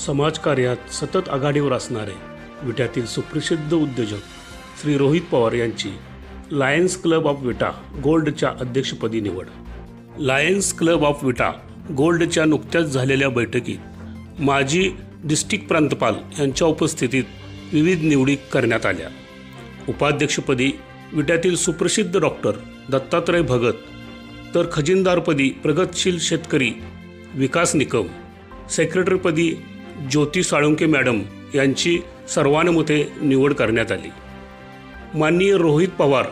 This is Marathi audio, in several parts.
समाजकार्यात सतत आघाडीवर असणारे विट्यातील सुप्रसिद्ध उद्योजक श्री रोहित पवार यांची लायन्स क्लब ऑफ विटा गोल्डच्या अध्यक्षपदी निवड. लायन्स क्लब ऑफ विटा गोल्डच्या नुकत्याच झालेल्या बैठकीत माजी डिस्ट्रिक्ट प्रांतपाल यांच्या उपस्थितीत विविध निवडी करण्यात आल्या. उपाध्यक्षपदी विट्यातील सुप्रसिद्ध डॉक्टर दत्तात्रय भगत, तर खजिनदारपदी प्रगतशील शेतकरी विकास निकम, सेक्रेटरीपदी ज्योती साळुंके मॅडम यांची सर्वानुमते निवड करण्यात आली. माननीय रोहित पवार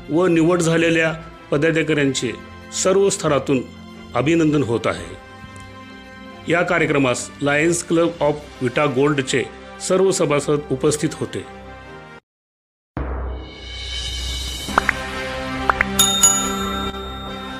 व निवड झालेल्या पदाधिकाऱ्यांचे सर्व स्तरातून अभिनंदन होत आहे. या कार्यक्रमास लायन्स क्लब ऑफ विटा गोल्डचे सर्व सभासद उपस्थित होते.